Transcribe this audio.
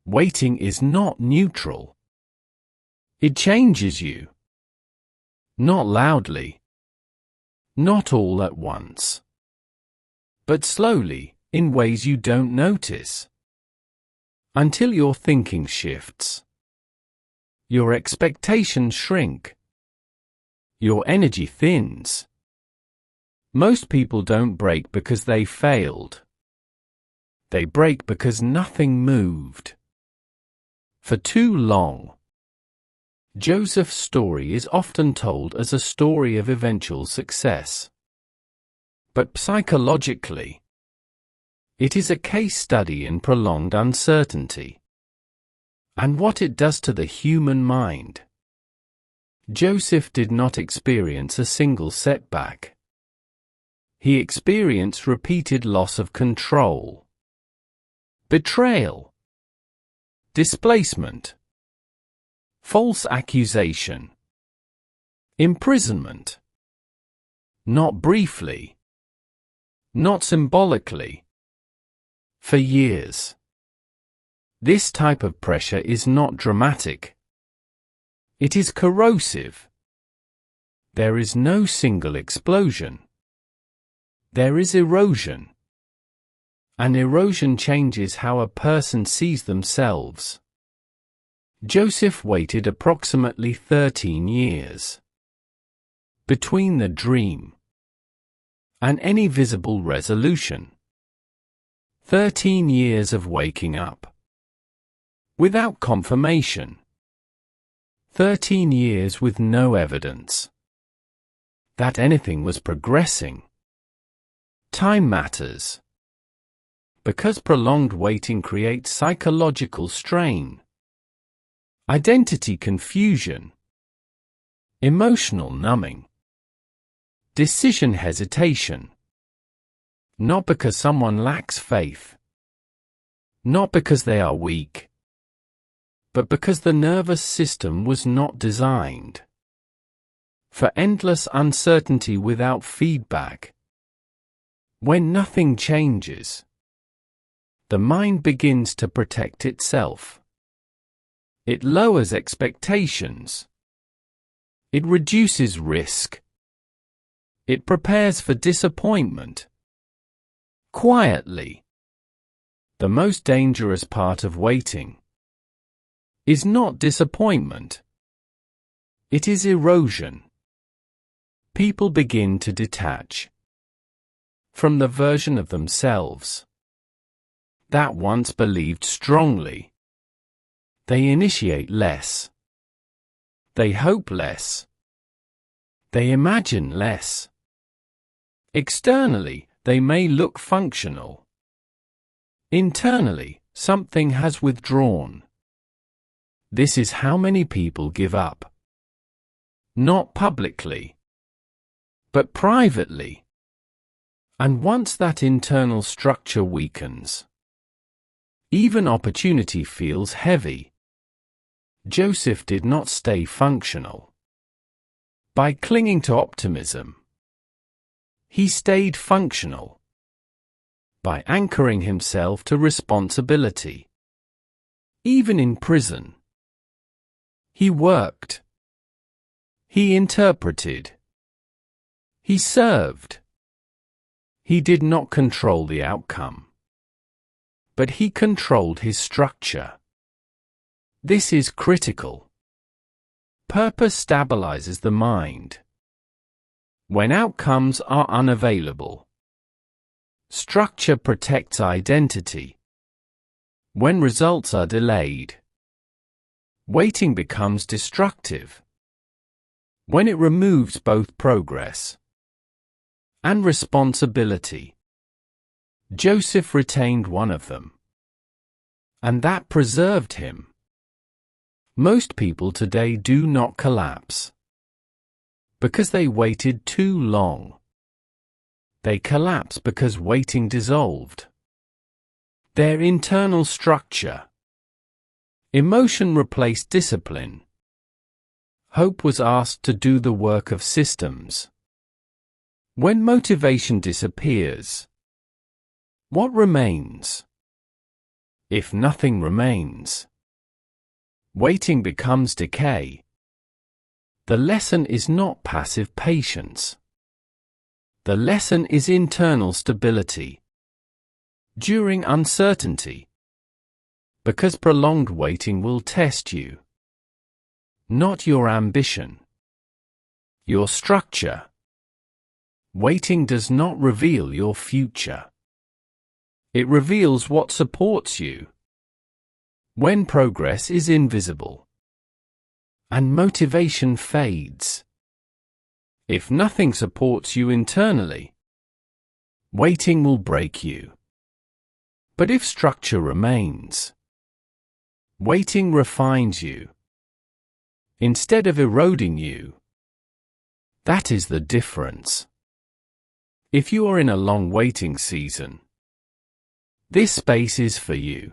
Waiting is not neutral. It changes you. Not loudly. Not all at once. But slowly, in ways you don't notice. Until your thinking shifts. Your expectations shrink. Your energy thins. Most people don't break because they failed. They break because nothing moved. For too long. Joseph's story is often told as a story of eventual success. But psychologically, it is a case study in prolonged uncertainty and what it does to the human mind. Joseph did not experience a single setback. He experienced repeated loss of control, betrayal, displacement, false accusation, imprisonment. Not briefly, not symbolically, for years. This type of pressure is not dramatic. It is corrosive. There is no single explosion. There is erosion. And erosion changes how a person sees themselves. Joseph waited approximately 13 years between the dream and any visible resolution. 13 years of waking up without confirmation. 13 years with no evidence that anything was progressing. Time matters, because prolonged waiting creates psychological strain, identity confusion, emotional numbing, decision hesitation. Not because someone lacks faith, not because they are weak, but because the nervous system was not designed for endless uncertainty without feedback. When nothing changes, the mind begins to protect itself. It lowers expectations. It reduces risk. It prepares for disappointment. Quietly. The most dangerous part of waiting is not disappointment. It is erosion. People begin to detach from the version of themselves that once believed strongly. They initiate less. They hope less. They imagine less. Externally, they may look functional. Internally, something has withdrawn. This is how many people give up. Not publicly, but privately. And once that internal structure weakens, even opportunity feels heavy. Joseph did not stay functional by clinging to optimism. He stayed functional by anchoring himself to responsibility. Even in prison, he worked. He interpreted. He served. He did not control the outcome, but he controlled his structure. This is critical. Purpose stabilizes the mind. When outcomes are unavailable, structure protects identity. When results are delayed, waiting becomes destructive. When it removes both progress and responsibility, Joseph retained one of them, and that preserved him. Most people today do not collapse because they waited too long. They collapse because waiting dissolved their internal structure. Emotion replaced discipline. Hope was asked to do the work of systems. When motivation disappears, what remains? If nothing remains, waiting becomes decay. The lesson is not passive patience. The lesson is internal stability during uncertainty. Because prolonged waiting will test you. Not your ambition. Your structure. Waiting does not reveal your future. It reveals what supports you. When progress is invisible and motivation fades. If nothing supports you internally, waiting will break you. But if structure remains, waiting refines you instead of eroding you. That is the difference. If you are in a long waiting season, this space is for you.